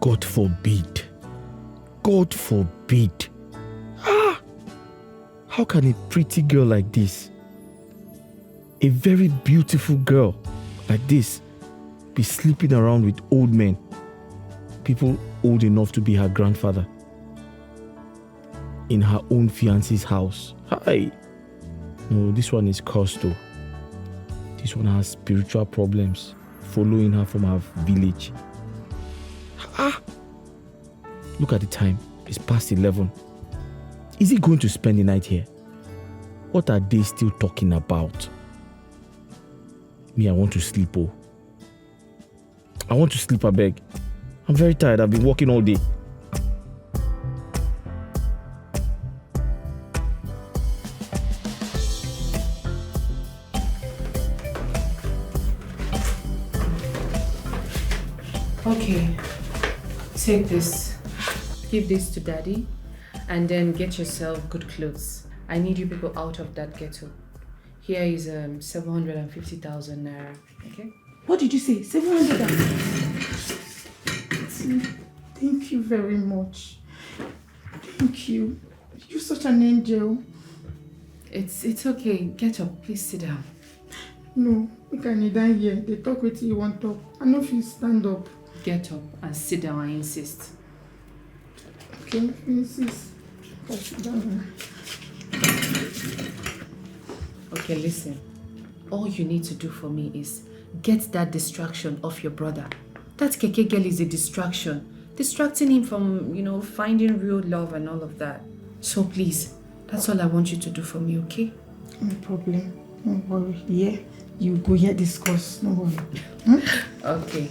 God forbid. God forbid. How can a pretty girl like this, a very beautiful girl like this, be sleeping around with old men, people old enough to be her grandfather, in her own fiance's house? Hi. No, this one is cursed though. This one has spiritual problems following her from her village. Look at the time. It's past 11. Is he going to spend the night here? What are they still talking about? Me, I want to sleep, oh. I want to sleep, I beg. I'm very tired. I've been working all day. Okay, take this. Give this to Daddy, and then get yourself good clothes. I need you people out of that ghetto. Here is 750,000 naira. Okay? What did you say? 700? Thank you very much. Thank you. You're such an angel. It's okay. Get up. Please sit down. No, we can kneel down here. They talk with you want to talk. I know if you stand up. Get up and sit down, I insist. Okay, insist. I'll sit down. Okay, listen. All you need to do for me is get that distraction off your brother. That keke girl is a distraction. Distracting him from, finding real love and all of that. So please, that's all I want you to do for me, okay? No problem. Don't worry. Yeah, you go here discuss. No worry. Okay.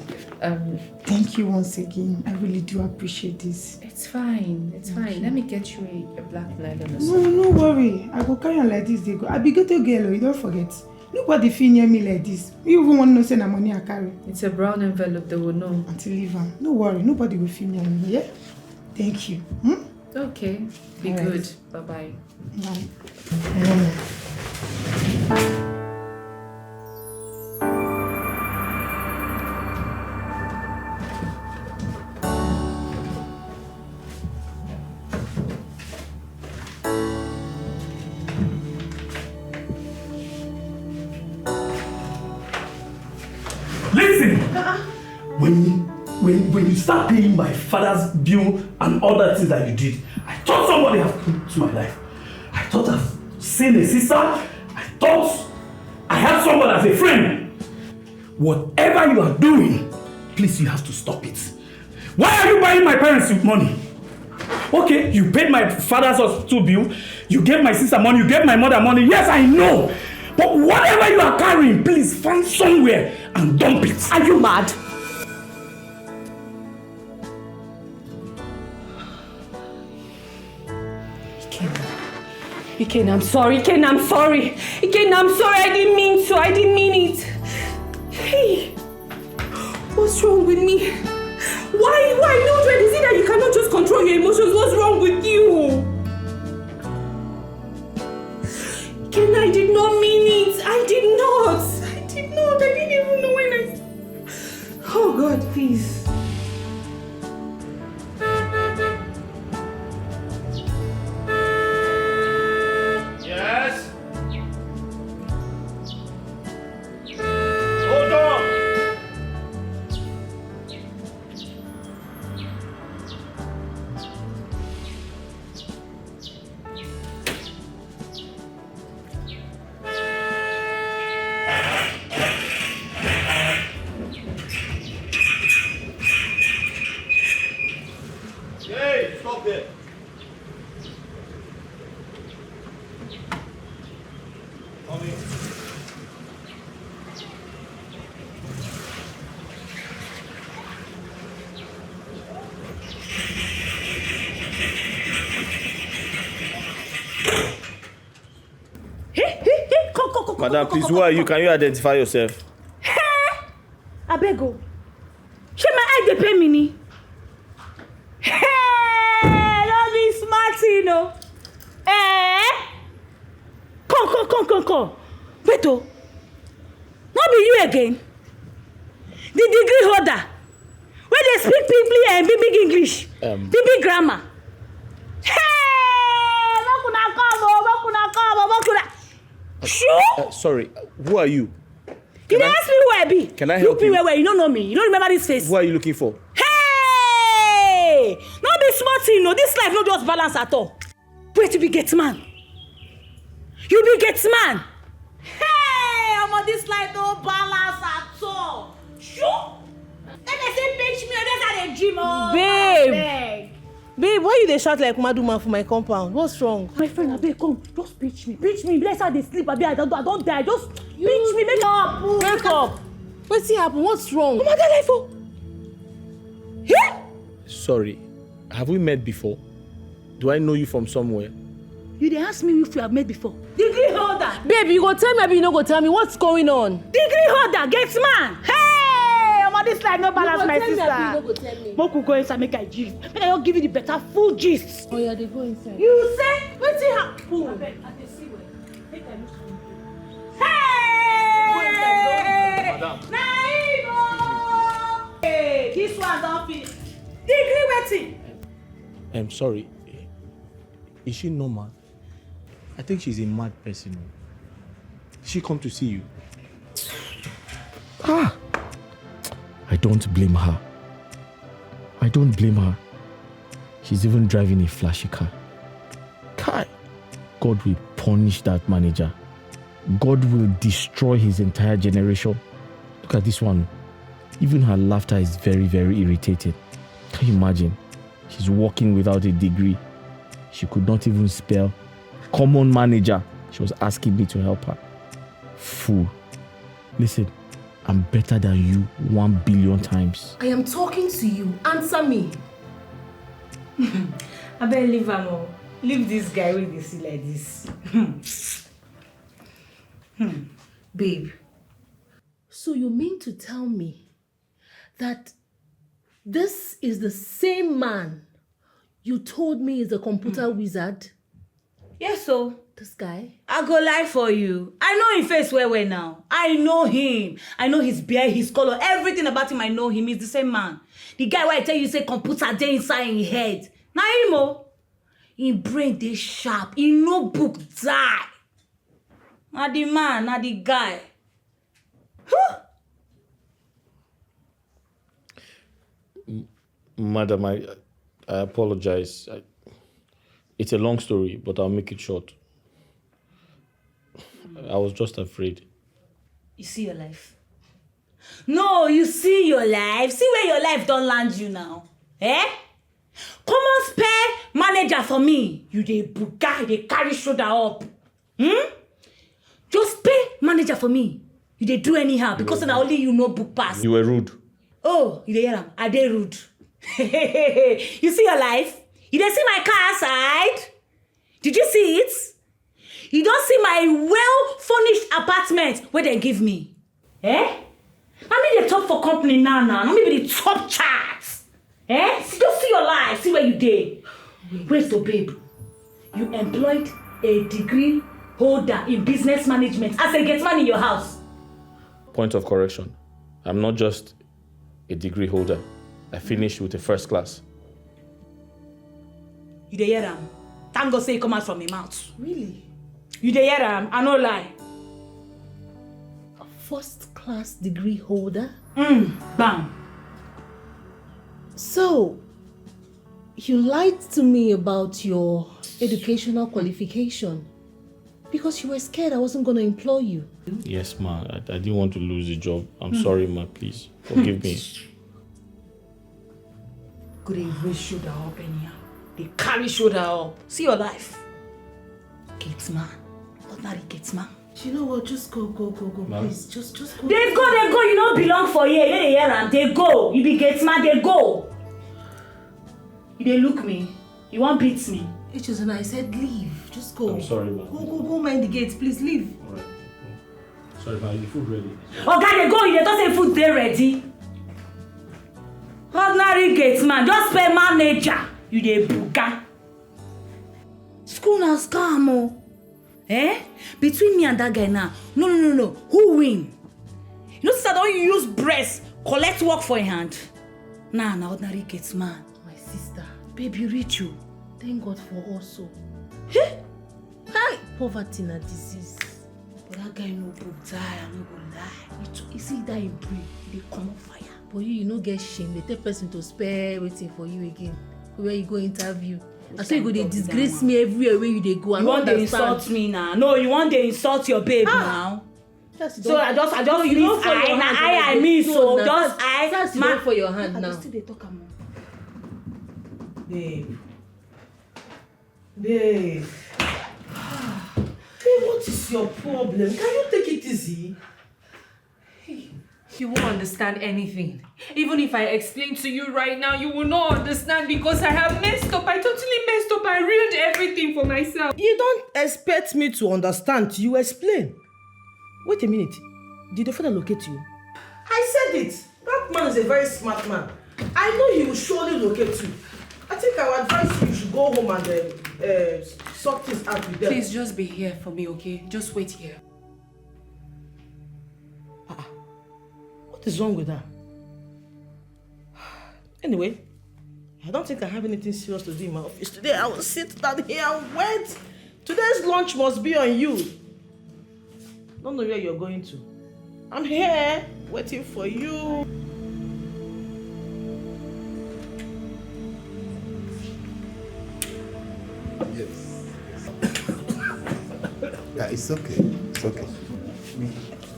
Thank you once again. I really do appreciate this. It's fine. It's fine. Let me get you a blackmailer or something. something. No worry. I go carry on like this. They go. I be ghetto girl. You don't forget. Nobody feel near me like this. You even want to know say na money I carry. It's a brown envelope. They will know. Until leave them. No worry. Nobody will feel near me. Yeah. Thank you. Okay. Be all good. Right. Bye-bye. Bye. When you start paying my father's bill and all that things that you did, I thought somebody has come to my life. I thought I've seen a sister. I thought I had someone as a friend. Whatever you are doing, please, you have to stop it. Why are you buying my parents with money? Okay, you paid my father's hospital bill, you gave my sister money, you gave my mother money. Yes, I know. But whatever you are carrying, please find somewhere and dump it. Are you mad? Iken, I'm sorry. Iken, I'm sorry. Iken, I'm sorry. I didn't mean to. I didn't mean it. Hey, what's wrong with me? Why, Mildred? Is it that you cannot just control your emotions? What's wrong with you? Iken, I did not mean it. I did not. I didn't even know when I... Oh God, please. Madam, please, who are you? Can you identify yourself? Hey! Abego. She my eye dey pain me ni. Hey! Don't be smart, you know. Come. Wait, oh. Not be you again. The degree holder. When they speak big English, big grammar. Hey, sure? Sorry, who are you? You didn't ask me who I be. Can I help you? you? Where? You don't know me. You don't remember this face. Who are you looking for? Hey! Not be smart, you know. This life not just balance at all. Wait to be gateman. You be gateman. Hey! I'm on this life no balance at all. Sure? Let me say pinch me. That's how they dream. Oh, Babe, why you dey shout like Maduma for my compound? What's wrong? my friend, Abe, come. Just pinch me. Pinch me. Let's how they sleep. Abe, I don't die. Just pinch me. Make up. Wake up. What's happened? What's wrong? Come on, that life. Oh. Yeah? Sorry, have we met before? Do I know you from somewhere? You dey ask me if we have met before. Degree holder. Babe, you go tell me, abi you no go tell me. What's going on? Degree holder. Gateman. Hey! I'm on this life. No balance, my sister. You go tell me. Moku go inside, make I gist. Make I just give you the better full gist. Oh yeah, they go inside. You say, what's it happen? I dey see where. Make I look for you. Hey! Naibo! Hey, this one don't finish. Degree waiting. I'm sorry. Is she normal? I think she's a mad person. She come to see you. I don't blame her. I don't blame her. She's even driving a flashy car. Kai, God will punish that manager. God will destroy his entire generation. Look at this one. Even her laughter is very, very irritating. Can you imagine? She's working without a degree. She could not even spell. Common manager. She was asking me to help her. Fool. Listen, I'm better than you 1 billion times. I am talking to you. Answer me. I better leave him. Leave this guy with this like this. Babe, so you mean to tell me that this is the same man you told me is a computer wizard? Yes, so. This guy? I go lie for you. I know him face well now. I know him. I know his beard, his color, everything about him. I know him. He's the same man. The guy where I tell you say computer dey inside his head. Now him oh. His brain dey sharp. He no book die. Not the man, not the guy. Huh? Madam, I apologize. It's a long story, but I'll make it short. I was just afraid. You see your life? No, you see your life. See where your life don't land you now. Eh? Come on, spare manager for me. You dey buga, they carry shoulder up. Just pay manager for me. You dey do anyhow because na only you know book pass. You were rude. Oh, you dey hear am? I dey rude. You see your life? You dey see my car outside? Did you see it? You don't see my well-furnished apartment where they give me. Eh? I mean the top for company now. Not maybe the top charts. Eh? Just see your life. See where you did. Wait, so babe. You employed a degree holder in business management as a gateman in your house. Point of correction. I'm not just a degree holder. I finished with a first class. You dey hear am? Thank God say it come out from my mouth. Really? You dey hear am? I no lie. A first class degree holder? Bam. So, you lied to me about your educational qualification because you were scared I wasn't going to employ you. Yes, ma. I didn't want to lose the job. I'm sorry, ma. Please forgive me. Could they raise shoulder up anyhow? They carry shoulder up. See your life. Gateman. Ordinary gateman. You know what? Just go, please. Just go. They go. You don't belong for here. They hear am. They go. You be gateman. They go. You dey look me. You won't beat me. And I said leave. Just go. I'm sorry, ma. Go mind the gates, please leave. All right. Sorry, ma. Is the food ready? Okay, they go. You don't say food they ready. Ordinary gateman. Just pay manager. You dey buga. School now scam oh. Eh? Between me and that guy now. No. Who win? You know, sister, don't use breast collect work for your hand. Nah, an ordinary gateman. My sister, baby reach you. Thank God for also. Hey! Hi! Poverty na disease. But that guy no go die, I no go lie. You see that in brain, they come on fire. But you no get shame. They tell person to spare waiting for you again. Where you go interview. I say you go they disgrace me everywhere where you they go. You want to insult me now? No, you want to insult your babe now. So I just leave I mean so just I that's not for your hand now. Still they talk about. Babe. Babe, what is your problem? Can you take it easy? You won't understand anything. Even if I explain to you right now, you will not understand because I have messed up. I totally messed up. I ruined everything for myself. You don't expect me to understand. You explain. Wait a minute. Did the father locate you? I said it. That man is a very smart man. I know he will surely locate you. I think I would advise you should go home and sort things out with them. Please just be here for me, okay? Just wait here. What is wrong with her? Anyway, I don't think I have anything serious to do in my office today. I will sit down here and wait. Today's lunch must be on you. Don't know where you're going to. I'm here waiting for you. Yes. Yeah, it's okay. It's okay.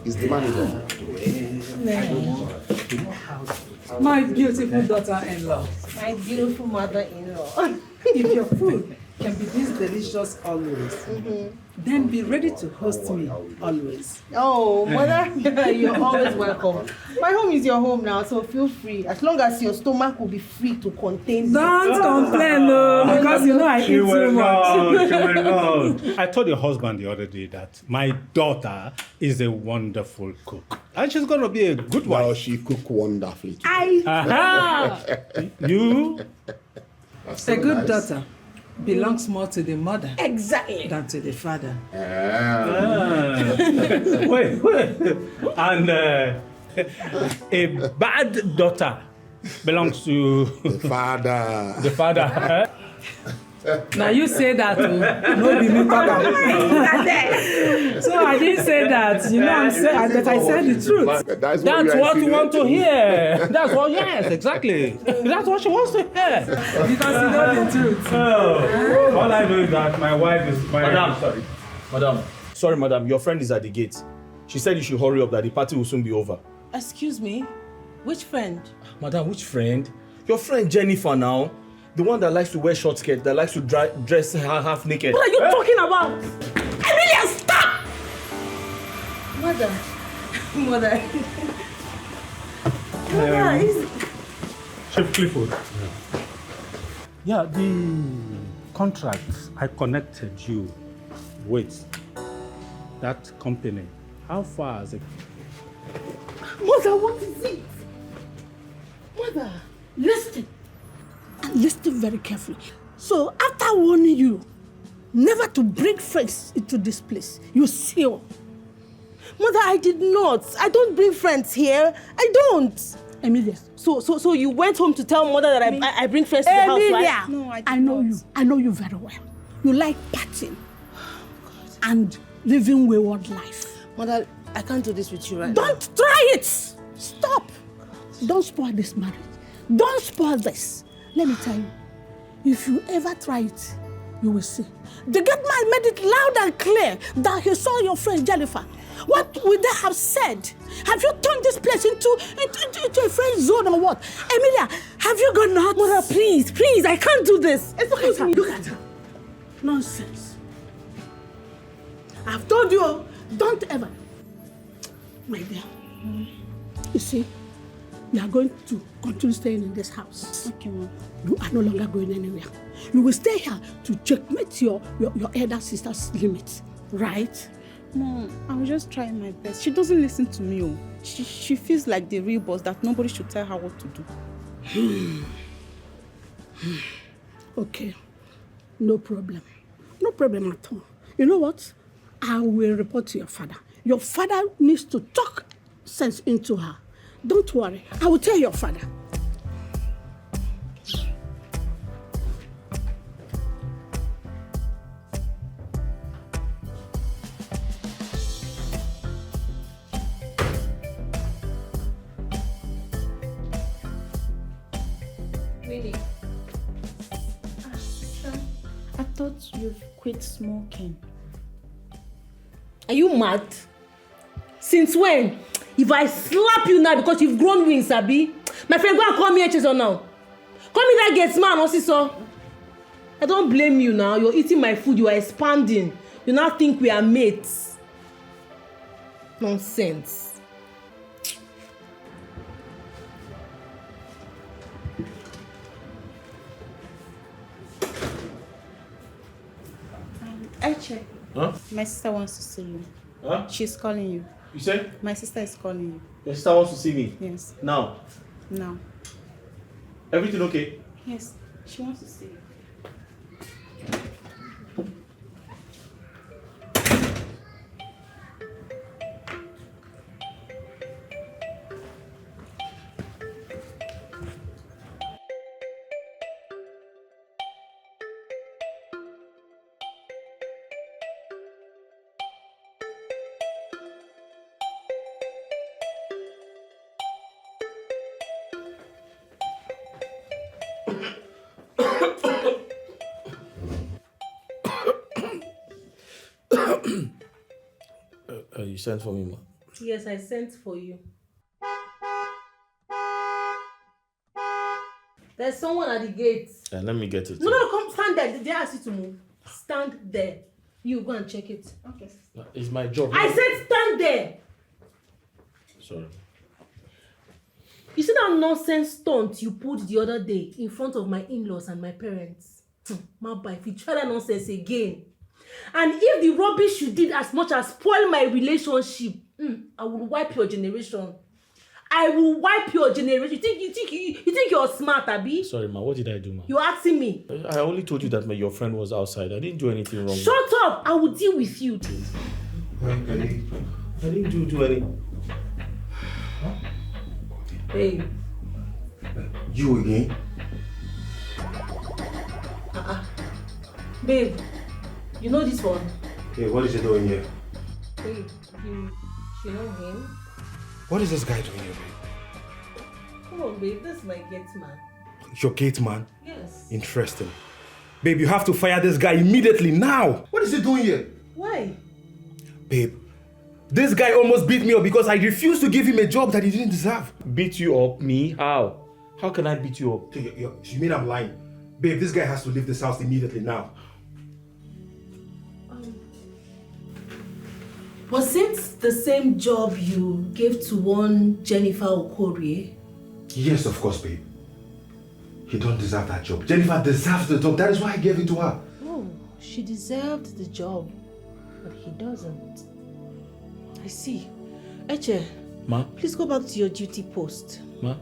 It's the manager. My beautiful daughter-in-law. My beautiful mother-in-law. If your food can be this delicious always, then be ready to host me always. Oh, mother, you're always welcome. My home is your home now, so feel free. As long as your stomach will be free to contain. Don't complain, no, because you know I eat too much. I told your husband the other day that my daughter is a wonderful cook. And she's going to be a good wife. Well, she cook wonderfully too. You? A good daughter belongs more to the mother Exactly. than to the father. Wait. And a bad daughter belongs to The father. the father. Now you say that, no be me talk am. So I didn't say that, you know I'm saying, but I said the truth. That's what you want to hear. That's what, yes, exactly. That's what she wants to hear. Because you know the truth. Oh, all I know is that my wife is my... Madam. Sorry, madam. Your friend is at the gate. She said you should hurry up that the party will soon be over. Excuse me? Which friend? Madam, which friend? Your friend Jennifer now. The one that likes to wear short skirt, that likes to dress half naked. What are you talking about? Emilia, stop! Mother. Chief Clifford. Yeah, the contract I connected you with, that company, how far is it? Mother, what is it? Mother, listen. And listen very carefully. So, after warning you never to bring friends into this place, you seal. Mother, I did not. I don't bring friends here. I don't. Emilia, so you went home to tell mother that I bring friends to the house, right? No, I know you. I know you very well. You like partying and living wayward life. Mother, I can't do this with you right now. Don't try it. Stop. Don't spoil this marriage. Don't spoil this. Let me tell you, if you ever try it, you will see. The gateman made it loud and clear that he saw your friend Jennifer. What would they have said? Have you turned this place into a friend zone or what? Emilia, have you gone out? Mother, please, I can't do this. Look at her. Nonsense. I've told you, don't ever. My dear, you see, you are going to continue staying in this house. Okay, Mom. You are no longer going anywhere. You will stay here to checkmate your elder sister's limits, right? Mom, I'm just trying my best. She doesn't listen to me. Oh. She feels like the real boss, that nobody should tell her what to do. Okay, no problem. No problem at all. You know what? I will report to your father. Your father needs to talk sense into her. Don't worry. I will tell your father. thought you've quit smoking. Are you mad? Since when? If I slap you now because you've grown wings, Abi. My friend, go and call me HSO now. Call me that gateman, also. I don't blame you now. You're eating my food. You are expanding. You now think we are mates. Nonsense. Eche. Huh? My sister wants to see you. Huh? She's calling you. You said? My sister is calling you. Your sister wants to see me? Yes. Now? Now. Everything okay? Yes. She wants to see you. You sent for me, ma? Yes, I sent for you. There's someone at the gate. Let me get it. No, come stand there. They asked you to move. Stand there. You go and check it. Okay. It's my job. I said stand there. Sorry. You see that nonsense stunt you pulled the other day in front of my in-laws and my parents? Maba, if you try that nonsense again, and if the rubbish you did as much as spoil my relationship, I will wipe your generation. I will wipe your generation. You think you're smart, Abi? Sorry, ma. What did I do, ma? You're asking me. I only told you that your friend was outside. I didn't do anything wrong. Shut up! I will deal with you. I didn't do any. Hey. You again? Babe, you know this one? Hey, what is he doing here? Babe, you know him? What is this guy doing here, babe? Come on, babe, this is my gate man. Your gate man? Yes. Interesting. Babe, you have to fire this guy immediately, now! What is he doing here? Why? Babe, this guy almost beat me up because I refused to give him a job that he didn't deserve. Beat you up? Me? How? How can I beat you up? You mean I'm lying? Babe, this guy has to leave this house immediately now. Was it the same job you gave to one Jennifer Okorie? Yes, of course, babe. He don't deserve that job. Jennifer deserves the job. That is why I gave it to her. Oh, she deserved the job, but he doesn't. I see. Eche, Ma? Please go back to your duty post. Ma?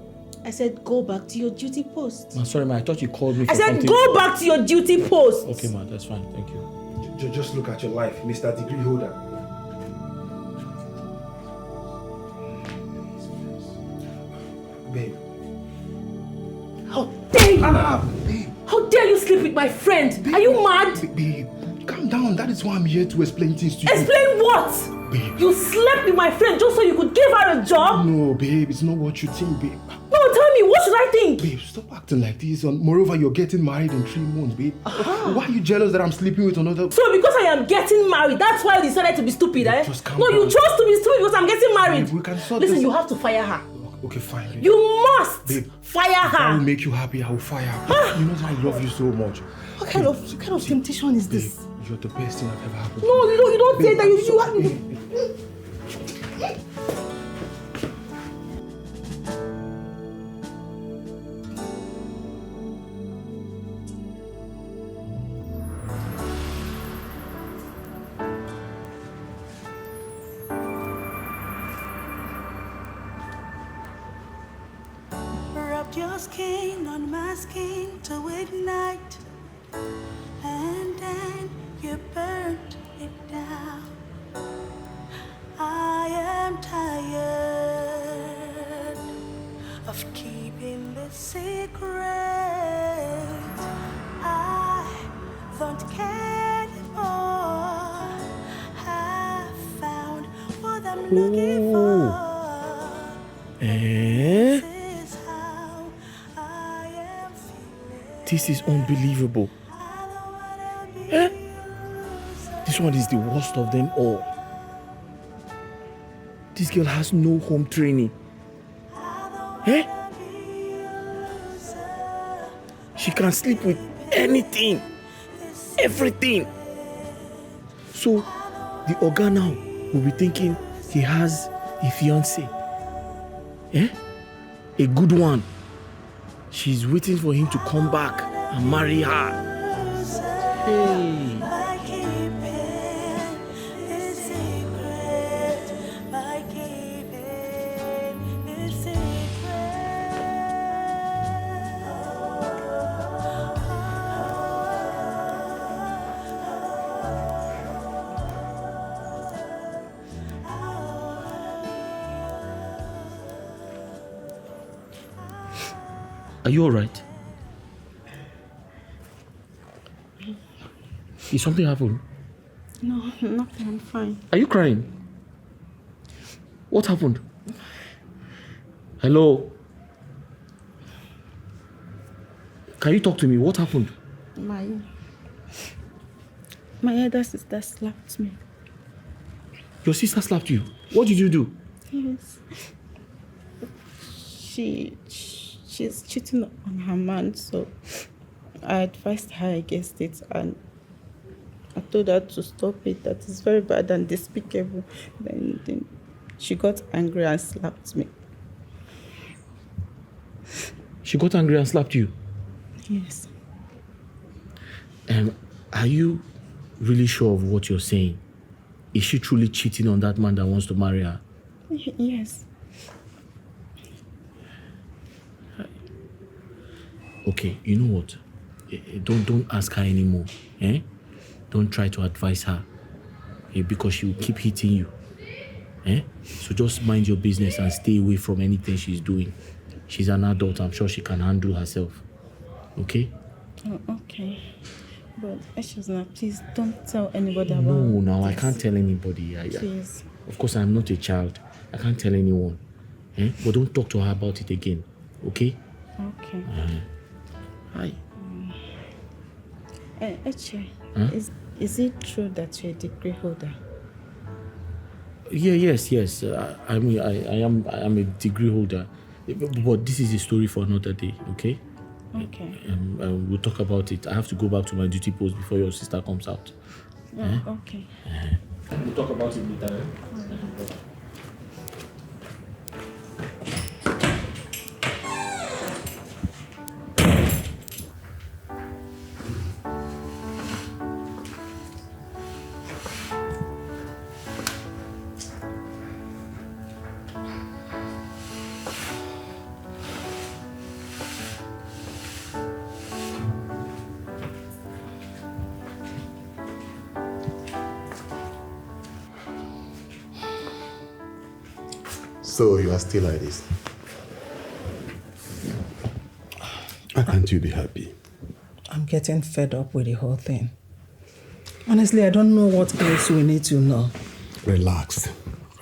I said go back to your duty post. Ma, sorry, ma. I thought you called me for I said something. go back to your duty post. Okay, ma. That's fine. Thank you. Just look at your life, Mr. Degree Holder. Babe. How dare you? Babe. How dare you sleep with my friend? Babe. Are you mad? Babe, calm down. That is why I'm here to explain things to you. Explain what? Babe. You slept with my friend just so you could give her a job? No, babe. It's not what you think, babe. No, tell me, what should I think? Babe, stop acting like this. Moreover, you're getting married in 3 months, babe. Why are you jealous that I'm sleeping with another? So because I am getting married, that's why you decided to be stupid, eh? Just calm No, down. you chose to be stupid because I'm getting married. Babe, we can sort Listen, this. you have to fire her. Okay, fine. Babe. You must fire If I will her. make you happy, I will fire her. You know that I love you so much. What kind of temptation is this? Babe, you're the best thing I've ever happened. No, you don't say that. You have. Babe. Rubbed your skin on my skin to ignite, and then you burnt it down. I am tired of keeping the secret. I don't care anymore. I found what I'm looking for. This is unbelievable. This one is the worst of them all. This girl has no home training. Eh? She can sleep with anything. Everything. So, the Oga now will be thinking he has a fiancé. Eh? A good one. She's waiting for him to come back and marry her. Hey. Are you alright? Did something happen? No, nothing. I'm fine. Are you crying? What happened? Hello? Can you talk to me? What happened? My elder sister slapped me. Your sister slapped you? What did you do? Yes. She's cheating on her man, so I advised her against it and I told her to stop it, that it's very bad and despicable. Then she got angry and slapped me. She got angry and slapped you? Yes. Are you really sure of what you're saying? Is she truly cheating on that man that wants to marry her? Yes. Okay, you know what? Don't ask her anymore. Eh? Don't try to advise her. Because she will keep hitting you. Eh? So just mind your business and stay away from anything she's doing. She's an adult. I'm sure she can handle herself. Okay? Oh, okay. But Eshazna, please don't tell anybody about No, this. I can't tell anybody. Please. Of course, I'm not a child. I can't tell anyone. Eh? But don't talk to her about it again. Okay? Okay. Hi. Eche, Huh? is it true that you're a degree holder? Yes. I mean, I'm a degree holder. But this is a story for another day, okay? Okay. We'll talk about it. I have to go back to my duty post before your sister comes out. Okay. We'll talk about it later. So you are still like this. How can't you be happy? I'm getting fed up with the whole thing. Honestly, I don't know what else we need to know. Relax.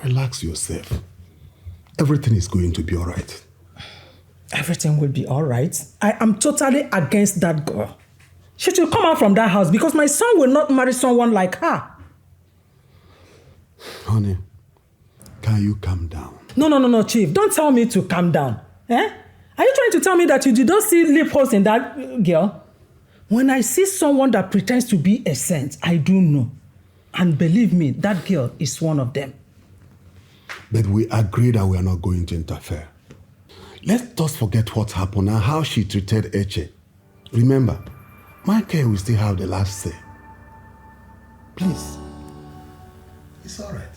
Relax yourself. Everything is going to be all right. Everything will be all right. I am totally against that girl. She should come out from that house because my son will not marry someone like her. Honey, can you calm down? No, Chief. Don't tell me to calm down. Eh? Are you trying to tell me that you did not see loopholes in that girl? When I see someone that pretends to be a saint, I do know. And believe me, that girl is one of them. But we agree that we are not going to interfere. Let us forget what happened and how she treated Eche. Remember, Michael will still have the last say. Please. It's all right.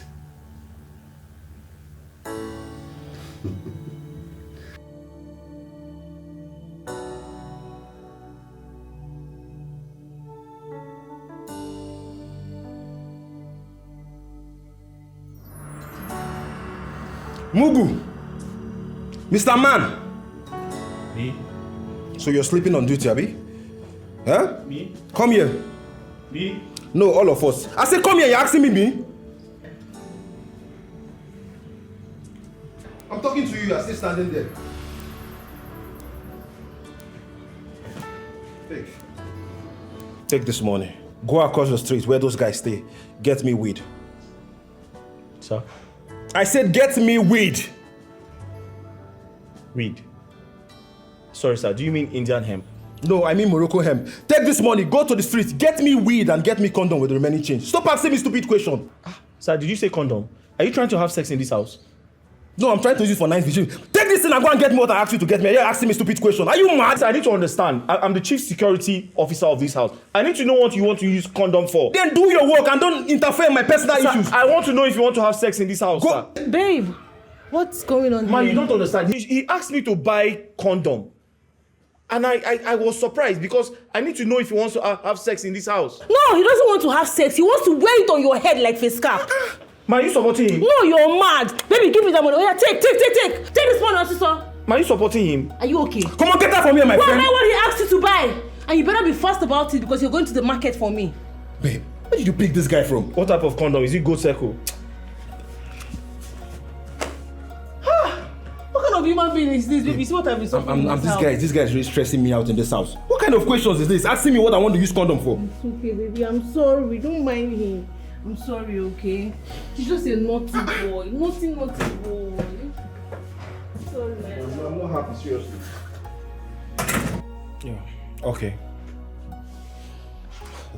Mugu! Mr. Man! Me? So you're sleeping on duty, Abi? Huh? Me? Come here. Me? No, all of us. I said come here, you're asking me? I'm talking to you, you're still standing there. Take this money. Go across the street where those guys stay. Get me weed. Sir? I said get me weed. Weed? Sorry, sir. Do you mean Indian hemp? No, I mean Morocco hemp. Take this money, go to the street, get me weed and get me condom with the remaining change. Stop asking me stupid question. Sir, did you say condom? Are you trying to have sex in this house? No, I'm trying to use it for night vision. Take this thing and go and get me what I asked you to get me. You're asking me stupid question. Are you mad? Sir, I need to understand. I'm the chief security officer of this house. I need to know what you want to use condom for. Then do your work and don't interfere in my personal issues. I want to know if you want to have sex in this house, sir. Babe, what's going on Man, here? you don't understand. He asked me to buy condom. And I was surprised because I need to know if he wants to have sex in this house. No, he doesn't want to have sex. He wants to wear it on your head like face cap. Man, you supporting him? No, you're mad. Baby, give me that money. Oh, yeah, take. Take this money, sister. Man, you supporting him? Are you okay? Come on, get that from here, my friend. Buy what he asked you to buy. And you better be fast about it because you're going to the market for me. Babe, where did you pick this guy from? What type of condom? Is it goat circle? What kind of human being is this, baby? See what I've been suffering in this house. This guy is really stressing me out in this house. What kind of questions is this? Asking me what I want to use condom for. It's okay, baby. I'm sorry. Don't mind him. I'm sorry, okay? He's just a naughty boy. Naughty boy. Sorry, man. I'm not happy, seriously. Yeah. Okay.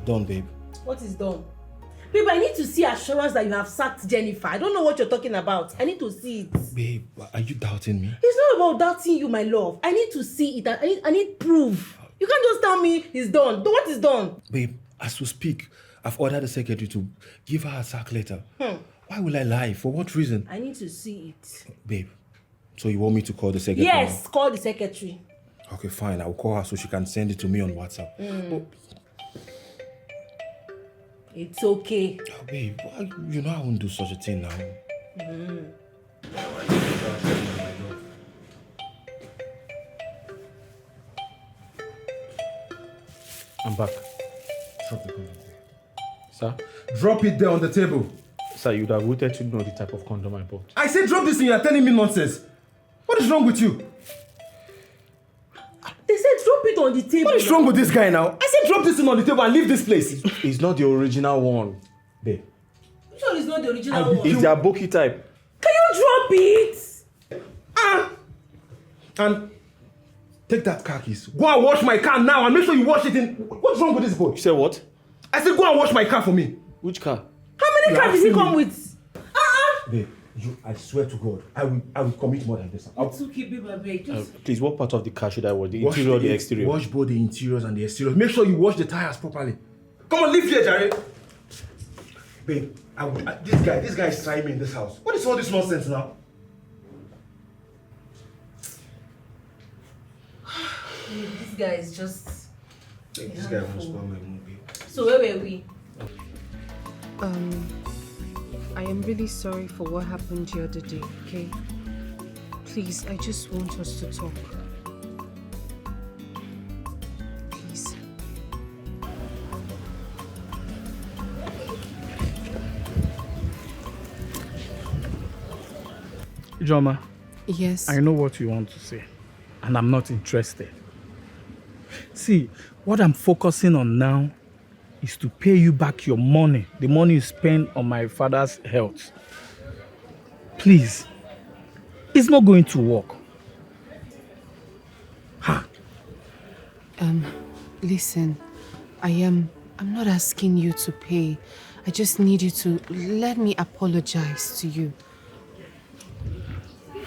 Done, babe. What is done? Babe, I need to see assurance that you have sacked Jennifer. I don't know what you're talking about. I need to see it. Babe, are you doubting me? It's not about doubting you, my love. I need to see it. I need proof. You can't just tell me it's done. What is done? Babe, as we speak, I've ordered the secretary to give her a sack letter. Why will I lie? For what reason? I need to see it. Babe, so you want me to call the secretary? Yes, now? Call the secretary. Okay, fine. I'll call her so she can send it to me on WhatsApp. Oh. It's okay. Oh, babe, you know I won't do such a thing now. I'm back. Drop the condom there. Sir? Drop it there on the table. Sir, you'd have waited to know the type of condom I bought. I said drop this and you're telling me nonsense. What is wrong with you? They said drop it on the table. What is wrong with this guy now? I said drop this thing on the table and leave this place. It's not the original one, babe. Which one is not the original one? It's the Aboki type. Can you drop it? And take that car keys. Go and wash my car now and make sure you wash it in. What's wrong with this boy? You said what? I said go and wash my car for me. Which car? How many cars did he come with? Babe, I swear to God, I will commit more than this. It's okay, babe, I beg. Please, what part of the car should I wash? The interior or the exterior? Wash both the interiors and the exteriors. Make sure you wash the tires properly. Come on, leave here, Jerry. Babe, this guy is trying me in this house. What is all this nonsense now? This guy is just... This guy won't spoil my mood, babe. So where were we? I am really sorry for what happened the other day, okay? Please, I just want us to talk. Please. Joma. Yes? I know what you want to say, and I'm not interested. See, what I'm focusing on now is to pay you back your money, the money you spent on my father's health. Please, it's not going to work. Listen, I'm not asking you to pay. I just need you to let me apologize to you.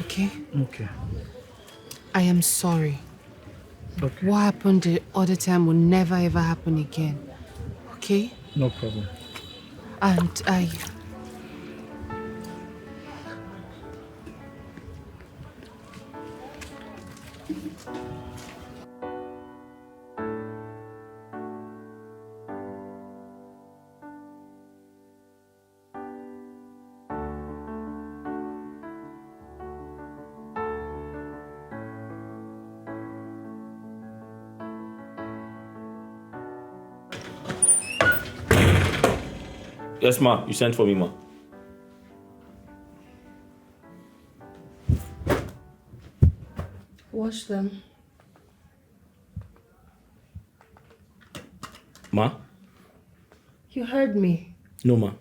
Okay? Okay. I am sorry. Okay. What happened the other time will never ever happen again. Okay? No problem. And Yes, ma. You sent for me, ma. Wash them. Ma? You heard me. No, ma.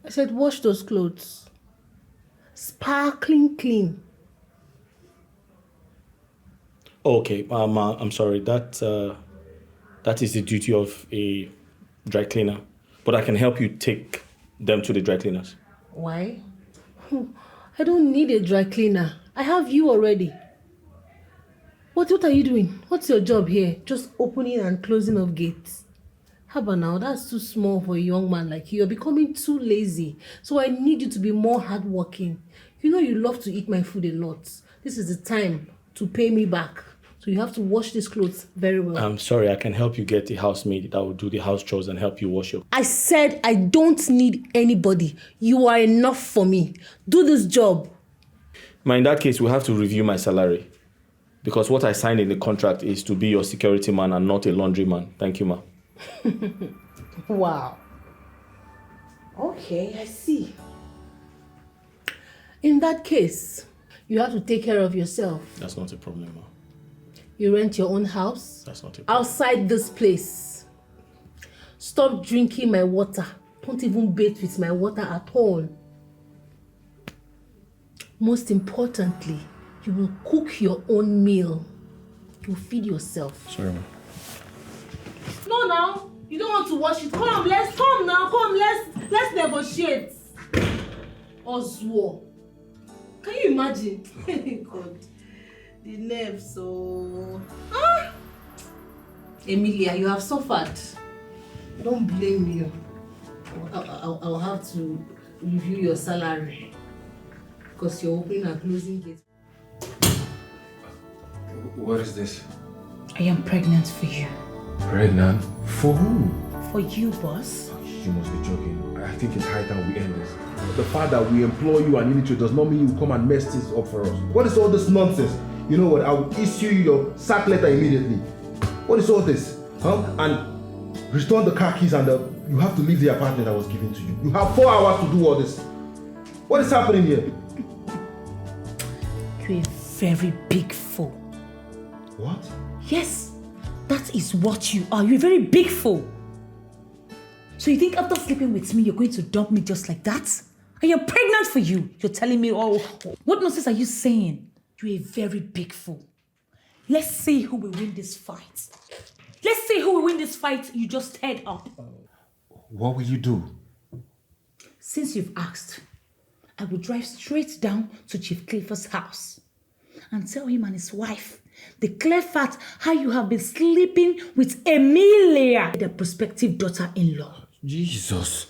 I said wash those clothes. Sparkling clean. Okay, ma, I'm sorry. That is the duty of a dry cleaner. But I can help you take them to the dry cleaners. Why? I don't need a dry cleaner. I have you already. What are you doing? What's your job here? Just opening and closing of gates. How about now? That's too small for a young man like you. You're becoming too lazy. So I need you to be more hardworking. You know you love to eat my food a lot. This is the time to pay me back. So you have to wash these clothes very well. I'm sorry, I can help you get a housemaid that will do the house chores and help you wash your... I said I don't need anybody. You are enough for me. Do this job. Ma, in that case, we'll have to review my salary. Because what I signed in the contract is to be your security man and not a laundry man. Thank you, ma. Wow. Okay, I see. In that case, you have to take care of yourself. That's not a problem, ma. You rent your own house? That's not a problem. Outside this place. Stop drinking my water. Don't even bathe with my water at all. Most importantly, you will cook your own meal. You will feed yourself. Sorry, ma. No, now. You don't want to wash it. Come now. Let's negotiate. Oswald. Can you imagine? God. The nerves, so... Emilia, you have suffered. Don't blame you. I'll have to review your salary. Because you're opening and closing gates. What is this? I am pregnant for you. Pregnant? For who? For you, boss. You must be joking. I think it's high time we end this. The fact that we employ you and military does not mean you come and mess this up for us. What is all this nonsense? You know what? I will issue your sack letter immediately. What is all this? Huh? And return the car keys and you have to leave the apartment that was given to you. You have 4 hours to do all this. What is happening here? You're a very big fool. What? Yes, that is what you are. You're a very big fool. So you think after sleeping with me, you're going to dump me just like that? I am pregnant for you. You're telling me, oh, what nonsense are you saying? You're a very big fool. Let's see who will win this fight. Let's see who will win this fight you just head up. What will you do? Since you've asked, I will drive straight down to Chief Clifford's house and tell him and his wife the clear fact how you have been sleeping with Emilia, the prospective daughter-in-law. Jesus.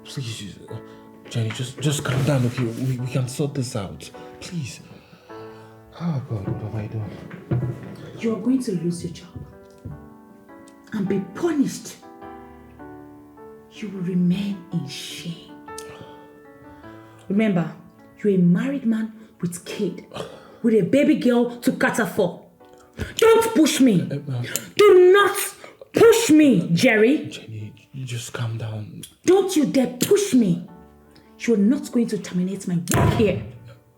Please, Jenny, just calm down, okay? We can sort this out. Please. Oh, God, what have I done? You are going to lose your job and be punished. You will remain in shame. Remember, you're a married man with kid, with a baby girl to cater for. Don't push me. Do not push me, Jerry. Jenny, you just calm down. Don't you dare push me. You're not going to terminate my work here.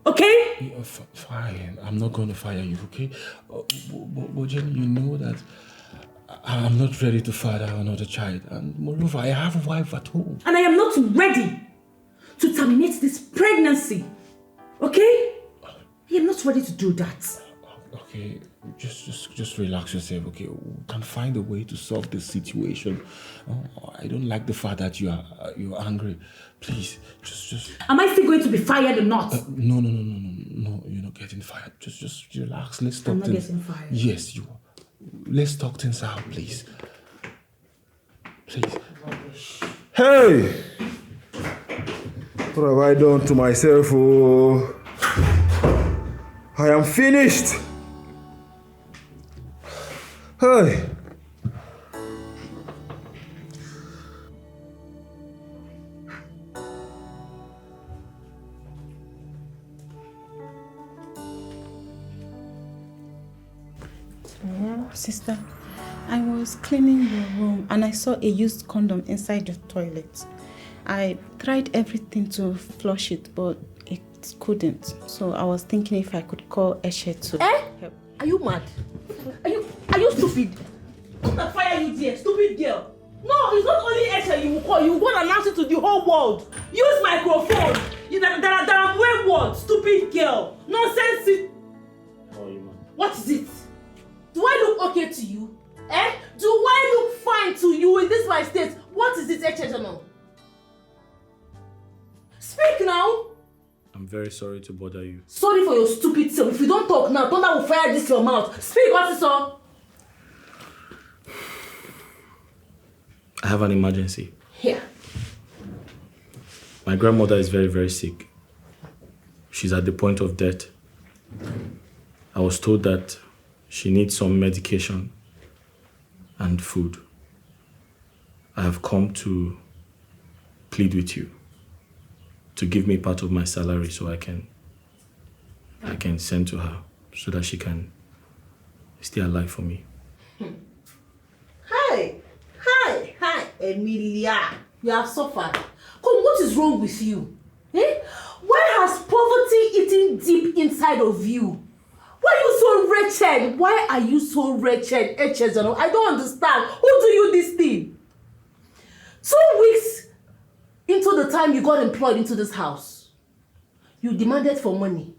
Okay? Yeah, fine. I'm not going to fire you, okay? But Jenny, you know that I'm not ready to father another child. And moreover, I have a wife at home. And I am not ready to terminate this pregnancy. Okay? I am not ready to do that. Okay, just relax yourself, okay? We can find a way to solve this situation. Oh, I don't like the fact that you're angry. Please, just... Am I still going to be fired or not? No, you're not getting fired. Just relax. Let's talk. I'm not getting fired. Yes, you are. Let's talk things out, please. Please. Hey! What have I done to myself? Oh, I am finished. Hey! Sister, I was cleaning your room and I saw a used condom inside your toilet. I tried everything to flush it, but it couldn't. So I was thinking if I could call Eshe to help. Are you mad? Are Are you stupid? I'm gonna fire you there, stupid girl. No, it's not only Eche you will call. You will go and announce it to the whole world. Use microphone. That I'm wayward, stupid girl. Nonsense. How are you, man? What is it? Do I look okay to you? Eh? Do I look fine to you in this my state? What is it, Eche? Speak now. I'm very sorry to bother you. Sorry for your stupid self. If you don't talk now, Thunder will fire this your mouth. Speak, what is all? I have an emergency. Here. My grandmother is very, very sick. She's at the point of death. I was told that she needs some medication and food. I have come to plead with you to give me part of my salary so I can send to her so that she can stay alive for me. Hi, Emilia. You have suffered. Come, what is wrong with you? Eh? Why has poverty eaten deep inside of you? Why are you so wretched? Why are you so wretched? I don't understand. Who do you this thing? 2 weeks into the time you got employed into this house, you demanded for money.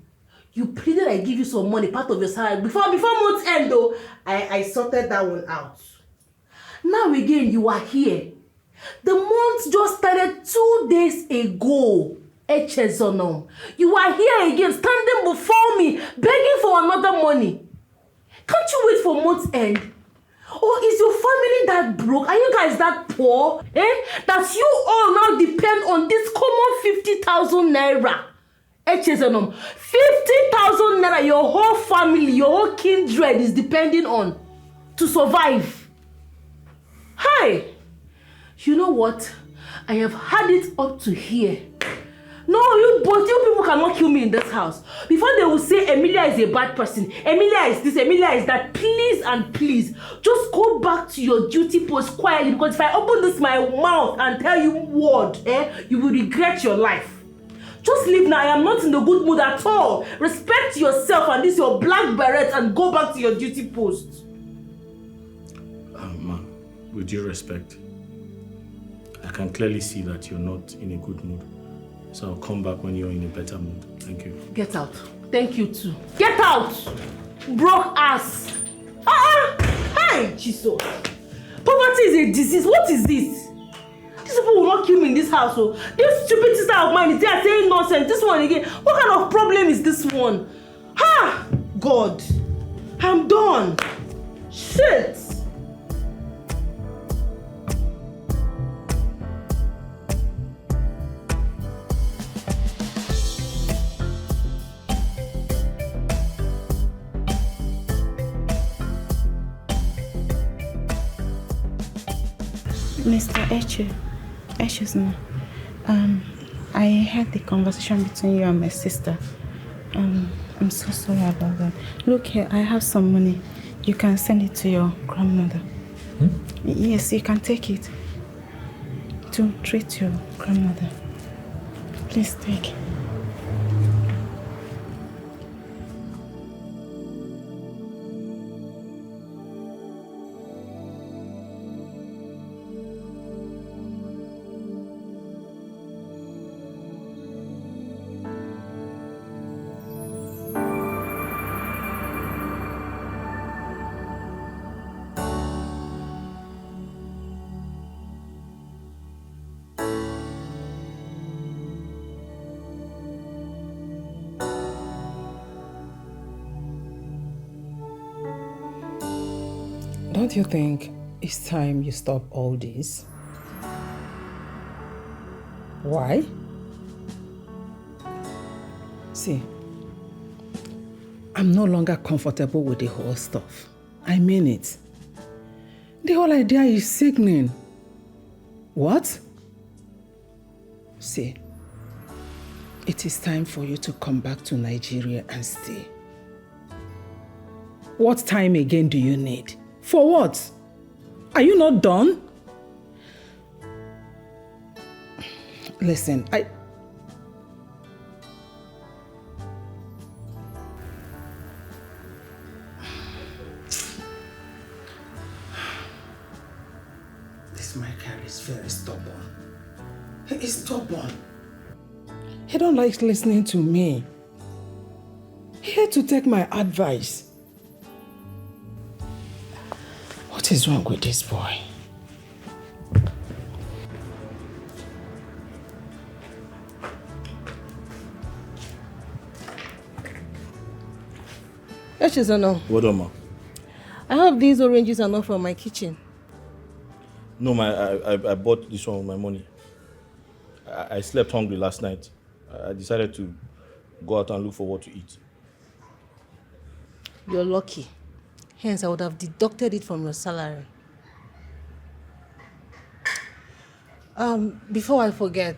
You pleaded I give you some money, part of your salary. Before month's end though, I sorted that one out. Now again, you are here. The month just started 2 days ago. You are here again, standing before me, begging for another money. Can't you wait for month's end? Or is your family that broke? Are you guys that poor? That you all now depend on this common 50,000 naira? 50,000 naira, your whole family, your whole kindred is depending on to survive. Hi! You know what? I have had it up to here. No, you people cannot kill me in this house. Before they will say Emilia is a bad person, Emilia is this, Emilia is that, please and please, just go back to your duty post quietly, because if I open this my mouth and tell you word, you will regret your life. Just leave now. I am not in the good mood at all. Respect yourself and this your black beret and go back to your duty post. Ma'am, with due respect, I can clearly see that you're not in a good mood. So I'll come back when you're in a better mood. Thank you. Get out. Thank you too. Get out! Broke ass. Hi, Jesus. Poverty is a disease. What is this? These people will not kill me in this house. Oh. This stupid sister of mine is there saying nonsense. This one again. What kind of problem is this one? God. I'm done. Shit. Mr. Eche's I had the conversation between you and my sister. I'm so sorry about that. Look here, I have some money. You can send it to your grandmother. Yes, you can take it to treat your grandmother. Please take it. Don't you think it's time you stop all this? Why? See, I'm no longer comfortable with the whole stuff. I mean it. The whole idea is sickening. What? See, it is time for you to come back to Nigeria and stay. What time again do you need? For what? Are you not done? Listen, Michael is very stubborn. He is stubborn. He don't like listening to me. He had to take my advice. What is wrong with this boy? What on, ma? I hope these oranges are not from my kitchen. No, I bought this one with my money. I slept hungry last night. I decided to go out and look for what to eat. You're lucky. Hence, I would have deducted it from your salary. Before I forget,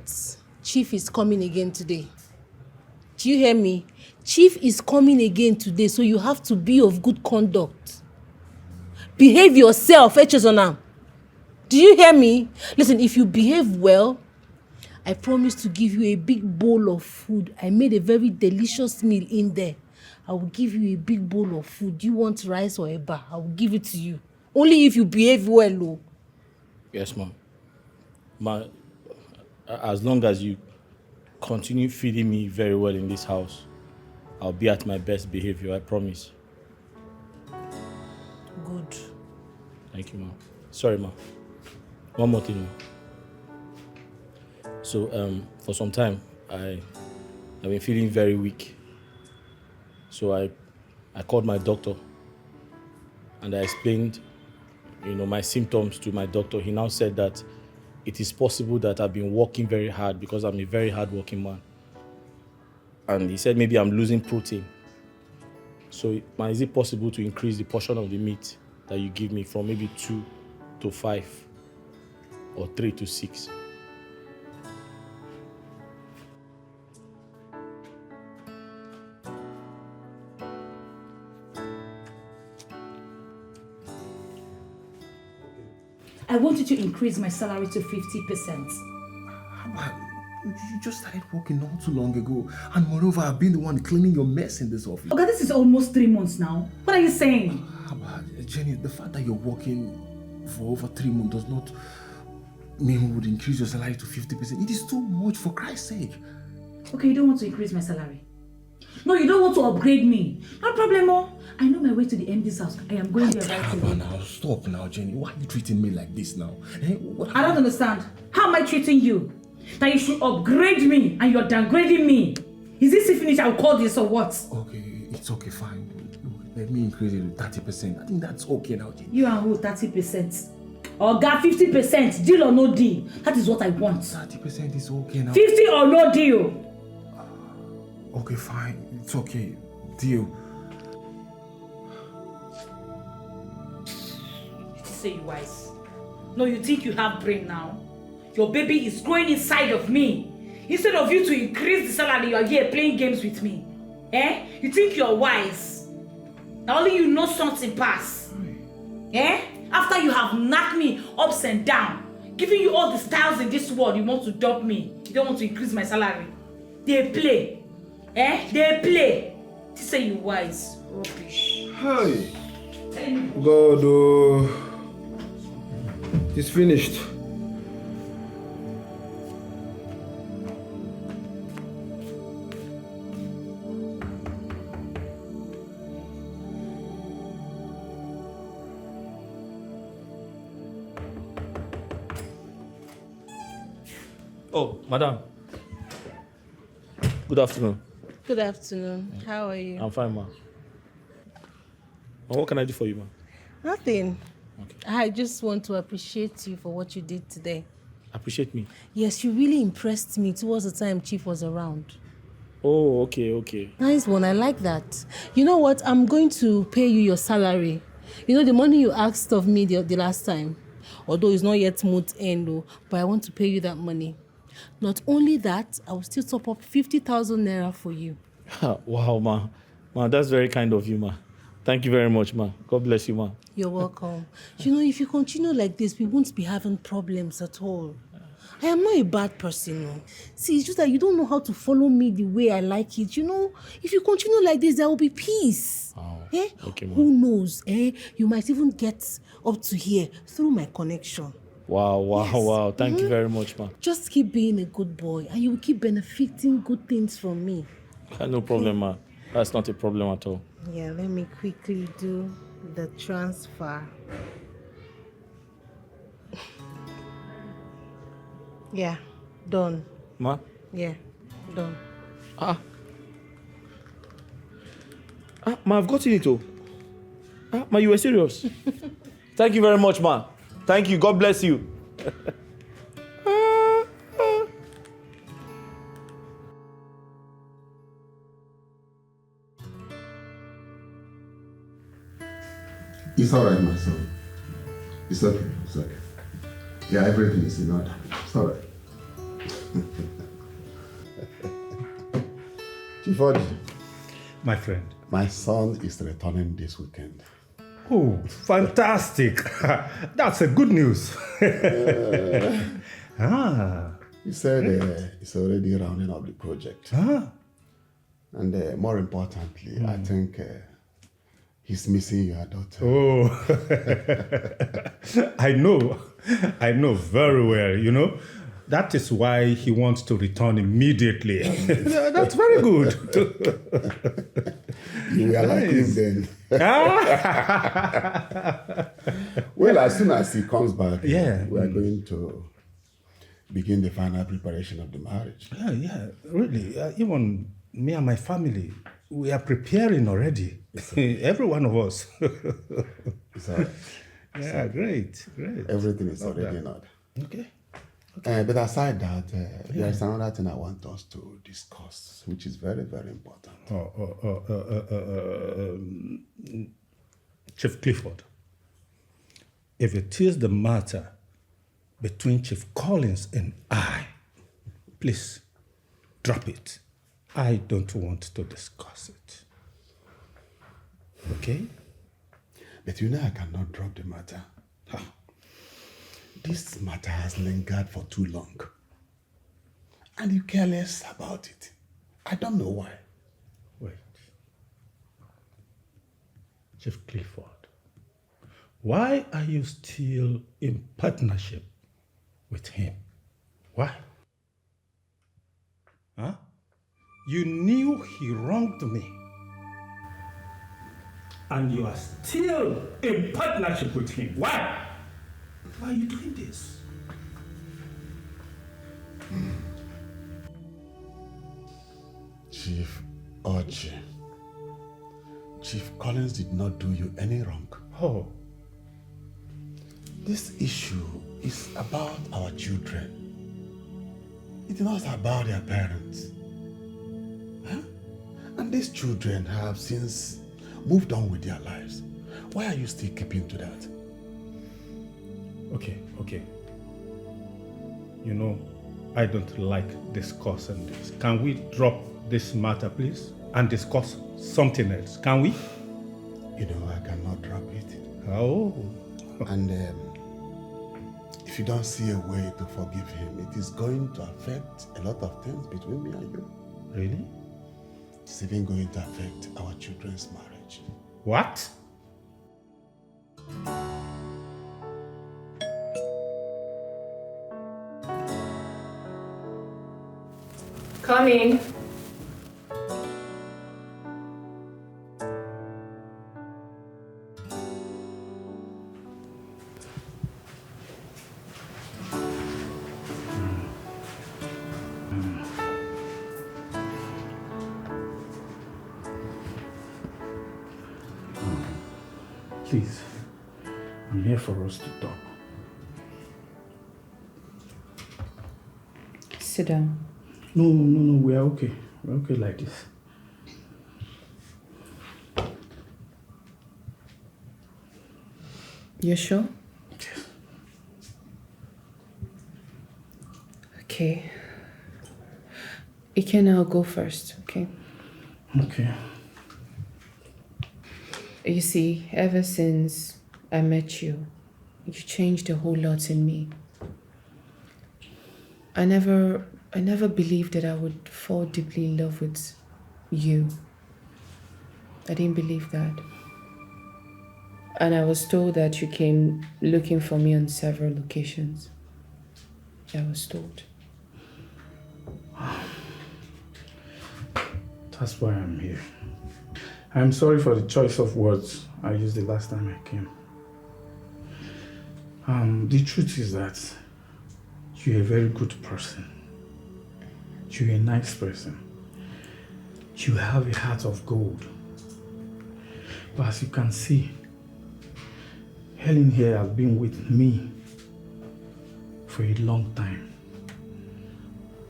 Chief is coming again today. Do you hear me? Chief is coming again today, so you have to be of good conduct. Behave yourself, Echezona. Do you hear me? Listen, if you behave well, I promise to give you a big bowl of food. I made a very delicious meal in there. I will give you a big bowl of food. Do you want rice or eba? I will give it to you. Only if you behave well, oh. Yes, ma'am. Ma, as long as you continue feeding me very well in this house, I'll be at my best behavior, I promise. Good. Thank you, ma'am. Sorry, ma'am. One more thing, ma'am. So, for some time, I've been feeling very weak. So I called my doctor and I explained, my symptoms to my doctor. He now said that it is possible that I've been working very hard because I'm a very hard-working man. And he said maybe I'm losing protein. So is it possible to increase the portion of the meat that you give me from maybe 2 to 5 or 3 to 6? I want you to increase my salary to 50%. You just started working not too long ago. And moreover, I've been the one cleaning your mess in this office. Okay, this is almost 3 months now. What are you saying? Jenny, the fact that you're working for over 3 months does not mean we would increase your salary to 50%. It is too much, for Christ's sake. Okay, you don't want to increase my salary. No, you don't want to upgrade me. No problem, I know my way to the MD's house. I am going there right away. Now, stop now, Jenny. Why are you treating me like this now? I don't understand. How am I treating you? That you should upgrade me and you're downgrading me. Is this if finish? I'll call this or what? Okay, it's okay, fine. Let me increase it to 30%. I think that's okay now, Jenny. You and who? 30%? Or got 50%? Deal or no deal? That is what I want. 30% is okay now. 50 or no deal? Okay, fine. It's okay. Deal. You say you wise. No, you think you have brain now? Your baby is growing inside of me. Instead of you to increase the salary, you are here playing games with me. You think you're wise? Now only you know something pass. After you have knocked me ups and down, giving you all the styles in this world, you want to dump me. You don't want to increase my salary. They play. They play. To say you wise. Rubbish. Hey. God, it's finished. Oh, madam. Good afternoon. Good afternoon. How are you? I'm fine, ma. What can I do for you, ma? Nothing. Okay. I just want to appreciate you for what you did today. Appreciate me? Yes, you really impressed me towards the time Chief was around. Oh, okay. Nice one. I like that. You know what? I'm going to pay you your salary. You know the money you asked of me the last time. Although it's not yet month end, but I want to pay you that money. Not only that, I will still top up 50,000 naira for you. Wow, ma. Ma, that's very kind of you, ma. Thank you very much, ma. God bless you, ma. You're welcome. You know, if you continue like this, we won't be having problems at all. I am not a bad person, no. See, it's just that you don't know how to follow me the way I like it. You know, if you continue like this, there will be peace. Oh, okay, ma. Who knows? You might even get up to here through my connection. Wow. Thank you very much, ma. Just keep being a good boy and you will keep benefiting good things from me. No problem, ma. That's not a problem at all. Yeah, let me quickly do the transfer. Yeah, done. Ma? Yeah, done. Ma, I've gotten it all. Ma, you were serious? Thank you very much, ma. Thank you. God bless you. It's all right, my son. It's okay. It's okay. Yeah, everything is in order. It's all right. Chief Odi. My friend. My son is returning this weekend. Oh, fantastic. That's a good news. He said he's already rounding up the project. And more importantly, I think he's missing your daughter. Oh, I know very well, you know. That is why he wants to return immediately. That's very good. You are like him then. Well, as soon as he comes back, we are going to begin the final preparation of the marriage. Yeah, really. Even me and my family, we are preparing already. Every one of us. It's all right. Yeah, great. Everything is already in order. Okay. But aside that, there is another thing I want us to discuss, which is very, very important. Chief Clifford, if it is the matter between Chief Collins and I, please drop it. I don't want to discuss it. Okay? But you know I cannot drop the matter. This matter has lingered for too long. And you care less about it. I don't know why. Wait. Chief Clifford, why are you still in partnership with him? Why? Huh? You knew he wronged me. And you are still in partnership with him. Why? Why are you doing this? Chief Oji, Chief Collins did not do you any wrong. Oh. This issue is about our children. It's not about their parents. And these children have since moved on with their lives. Why are you still keeping to that? Okay. You know, I don't like discussing this. Can we drop this matter, please, and discuss something else? Can we? You know, I cannot drop it. Oh. And if you don't see a way to forgive him, it is going to affect a lot of things between me and you. Really? It's even going to affect our children's marriage. What? Come in. Please, I'm here for us to talk. Sit down. No, we are okay. We're okay like this. You sure? Okay. Ike, now go first, okay? Okay. You see, ever since I met you, you changed a whole lot in me. I never believed that I would fall deeply in love with you. I didn't believe that. And I was told that you came looking for me on several occasions. I was told. That's why I'm here. I'm sorry for the choice of words I used the last time I came. The truth is that you're a very good person. You're a nice person. You have a heart of gold. But as you can see, Helen here has been with me for a long time.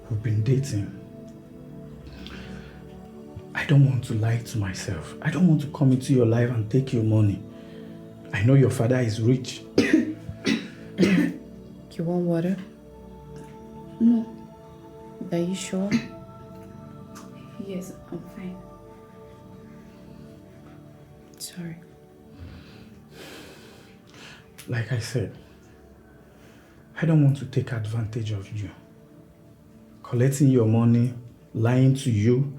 We've been dating. I don't want to lie to myself. I don't want to come into your life and take your money. I know your father is rich. You want water? No. Are you sure? Yes, I'm fine. Sorry. Like I said, I don't want to take advantage of you. Collecting your money, lying to you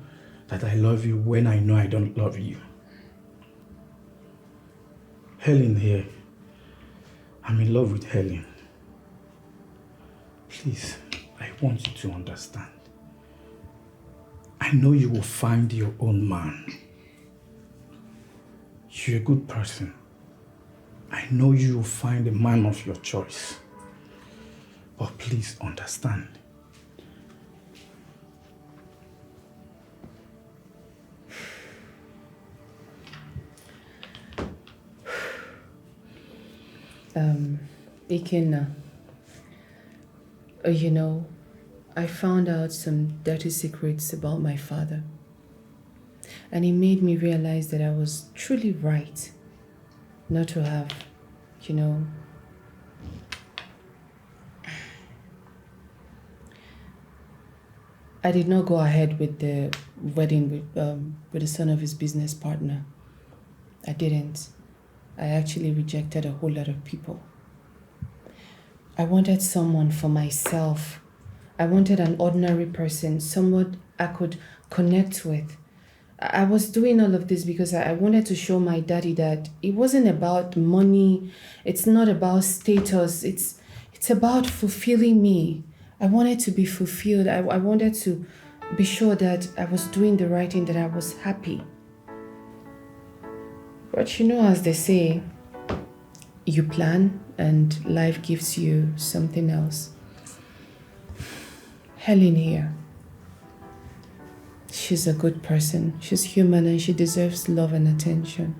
that I love you when I know I don't love you. Helen here. I'm in love with Helen. Please, I want you to understand. I know you will find your own man. You're a good person. I know you will find a man of your choice. But please understand. Ikenna, you know, I found out some dirty secrets about my father. And it made me realize that I was truly right not to have, you know, I did not go ahead with the wedding with the son of his business partner. I didn't. I actually rejected a whole lot of people. I wanted someone for myself. I wanted an ordinary person, someone I could connect with. I was doing all of this because I wanted to show my daddy that it wasn't about money. It's not about status. It's about fulfilling me. I wanted to be fulfilled. I wanted to be sure that I was doing the right thing, that I was happy. But you know, as they say, you plan and life gives you something else. Helen here. She's a good person. She's human and she deserves love and attention.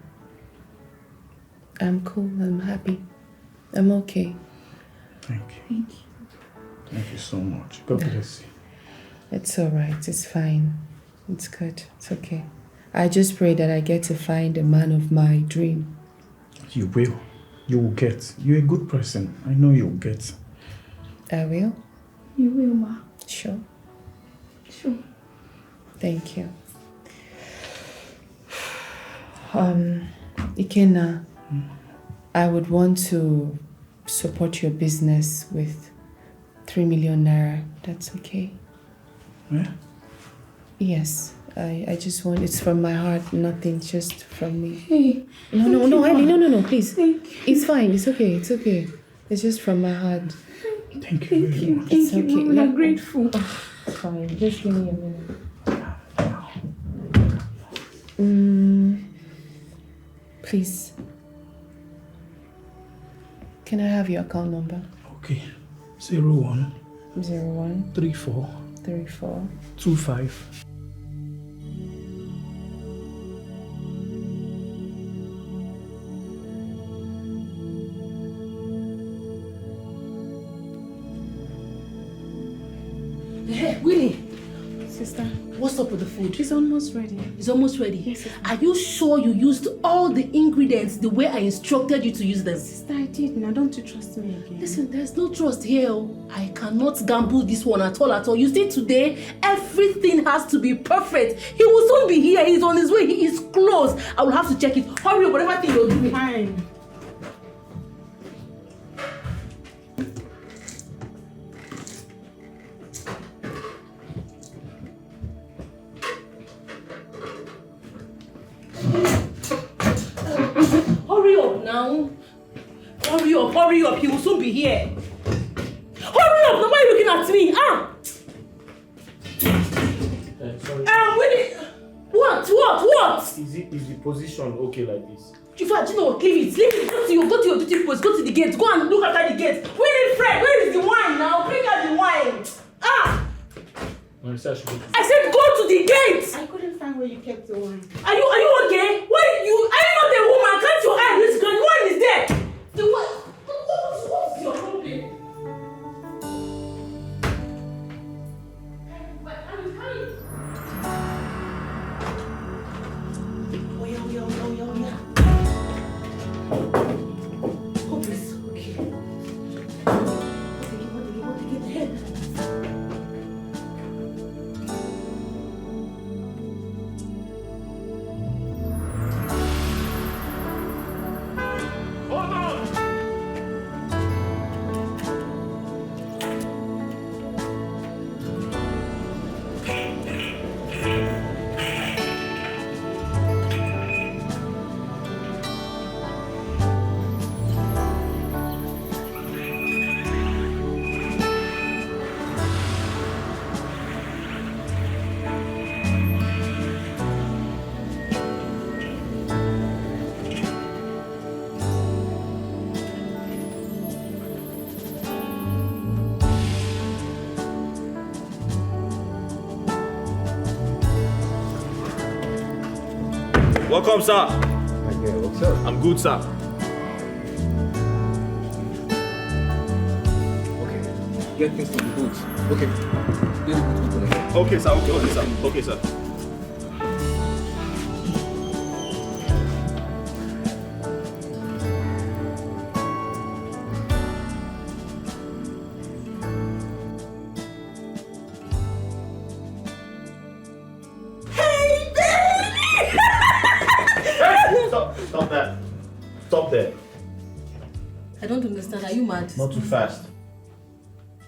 I'm cool. I'm happy. I'm okay. Thank you. Thank you. Thank you so much. God bless you. It's all right. It's fine. It's good. It's okay. I just pray that I get to find the man of my dream. You will. You will get. You're a good person. I know you'll get. I will? You will, ma. Sure. Sure. Thank you. Ikenna, I would want to support your business with 3 million naira. That's okay? Yeah? Yes. I just want, it's from my heart, nothing, just from me. Hey. No, Ellie, no, please. Thank you. It's fine, it's okay, it's okay. It's just from my heart. Thank you very much. It's Thank okay. you, Mama. I'm grateful. It's fine, just give me a minute. Please. Can I have your account number? Okay. 01 01 34 34 25 Hey, Willie. Sister. What's up with the food? It's almost ready. It's almost ready? Yes, sister. Are you sure you used all the ingredients the way I instructed you to use them? Sister, I did. Now don't you trust me again? Listen, there's no trust here. I cannot gamble this one at all. You see, today, everything has to be perfect. He will soon be here. He's on his way. He is close. I will have to check it. Hurry up, whatever thing you're doing. Fine. Hurry up now. Hurry up. He will soon be here. Hurry up! Now why are you looking at me? Sorry. What? Is the position okay like this? You know, leave it. Go to your duty post. Go to the gate. Go and look after the gate. Where is Fred? Where is the wine now? Bring out the wine. I said go to the gate. I couldn't find where you kept the wine. Are you okay? Why are you not a woman? Can't your eye this girl? The wine is there. The wine. What's your problem? Hope it's okay. What did you get? Welcome, sir. Okay, what's up? I'm good, sir. Okay, get things from the boat. Okay, get the boat open. Okay, sir. Okay, sir. Stop there. I don't understand. Are you mad? Not too fast.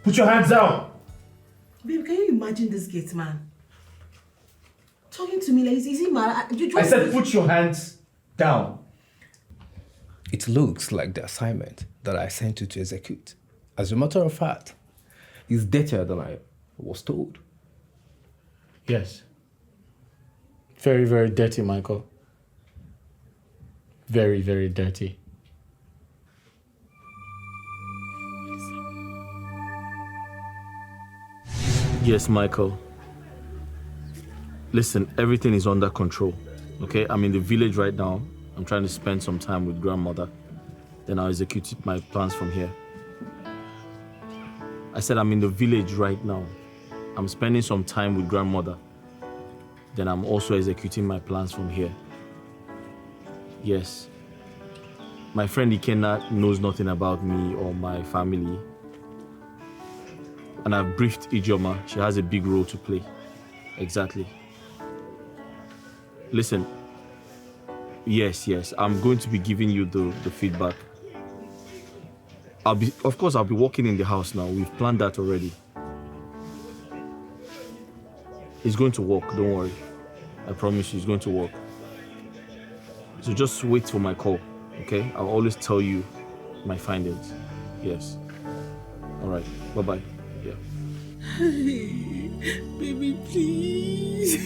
Put your hands down. Babe, can you imagine this gate man? Talking to me like, is he mad? I said put your hands down. It looks like the assignment that I sent you to execute. As a matter of fact, it's dirtier than I was told. Yes. Very, very dirty, Michael. Very, very dirty. Yes, Michael. Listen, everything is under control, okay? I'm in the village right now. I'm trying to spend some time with grandmother. Then I'll execute my plans from here. I said I'm in the village right now. I'm spending some time with grandmother. Then I'm also executing my plans from here. Yes. My friend Ikenna knows nothing about me or my family. And I've briefed Ijoma. She has a big role to play. Exactly. Listen. Yes. I'm going to be giving you the feedback. Of course, I'll be working in the house now. We've planned that already. It's going to work, don't worry. I promise you, it's going to work. So just wait for my call, okay? I'll always tell you my findings. Yes. All right, bye-bye. Yeah. Baby, please.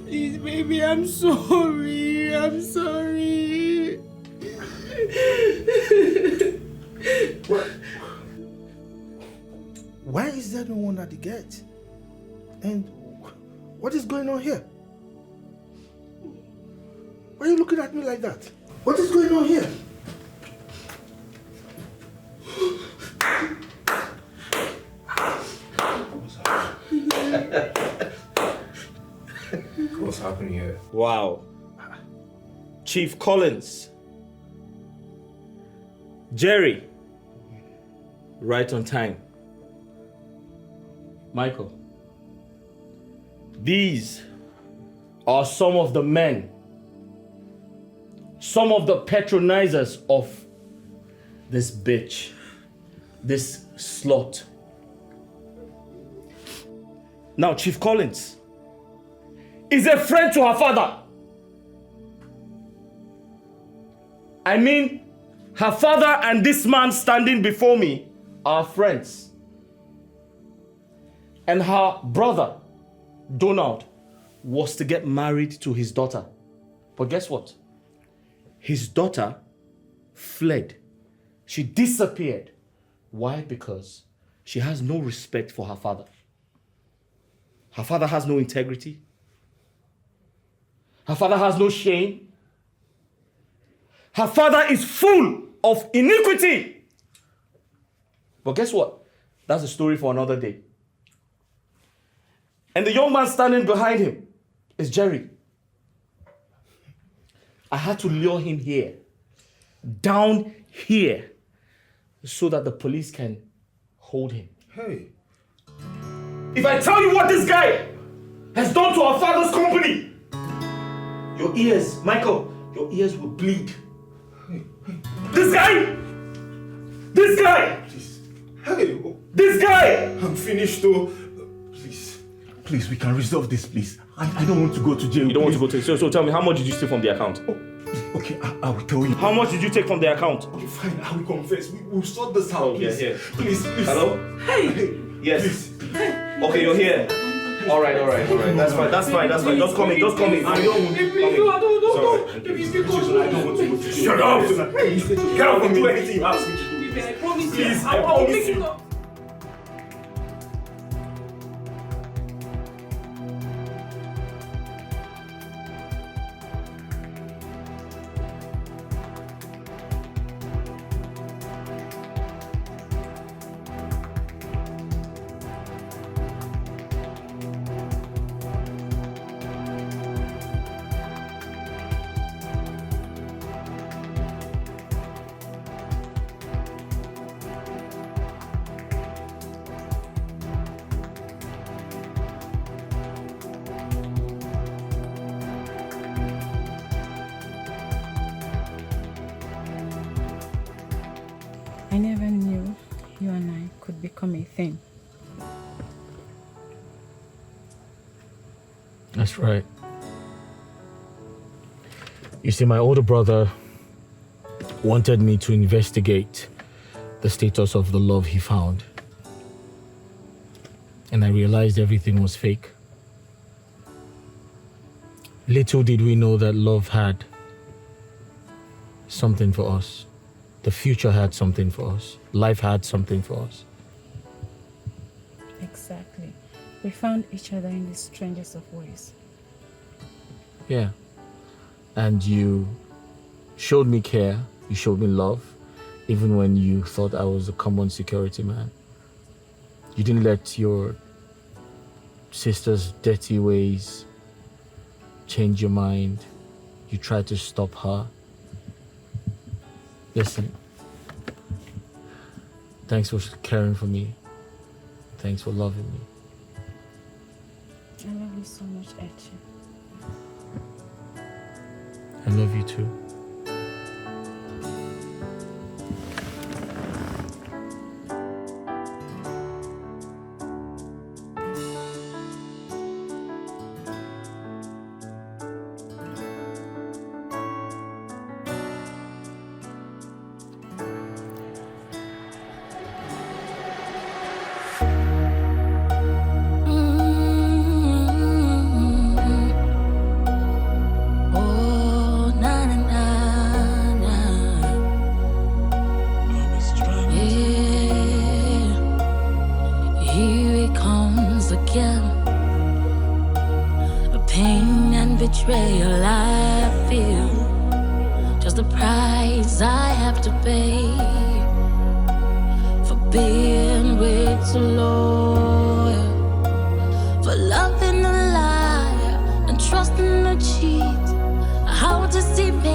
Please, baby, I'm sorry. Why is there no one at the gate? And what is going on here? Why are you looking at me like that? What is going on here? What's happening here? Wow. Chief Collins. Jerry. Right on time. Michael. These are some of the men, some of the patronizers of this bitch, this slut. Now, Chief Collins is a friend to her father. I mean, her father and this man standing before me are friends. And her brother, Donald, was to get married to his daughter. But guess what? His daughter fled. She disappeared. Why? Because she has no respect for her father. Her father has no integrity. Her father has no shame. Her father is full of iniquity. But guess what? That's a story for another day. And the young man standing behind him is Jerry. I had to lure him here, down here, so that the police can hold him. Hey. If I tell you what this guy has done to our father's company, your ears, Michael, your ears will bleed. This guy! This guy! Please. Hey. This guy! I'm finished though. Please, we can resolve this, please. I don't want to go to jail. You don't want to go to jail. So tell me, how much did you steal from the account? Okay, I will tell you. How much did you take from the account? Okay, fine. I will confess. We'll sort this out, please. Yeah. Please. Hello? Hey. Yes. Please. Okay, you're here. All right. That's fine. Just come in. I don't want to. I don't want to go to jail. Shut up! Get out from me. Do anything you ask me to do. I promise Please, you. I I'll promise make it you. up. I never knew you and I could become a thing. That's right. You see, my older brother wanted me to investigate the status of the love he found. And I realized everything was fake. Little did we know that love had something for us. The future had something for us. Life had something for us. Exactly. We found each other in the strangest of ways. Yeah. And you showed me care. You showed me love. Even when you thought I was a common security man. You didn't let your sister's dirty ways change your mind. You tried to stop her. Listen, thanks for caring for me. Thanks for loving me. I love you so much, Echi. I love you too. betrayal I feel, just the price I have to pay for being way too loyal, for loving a liar and trusting a cheat. How to see pain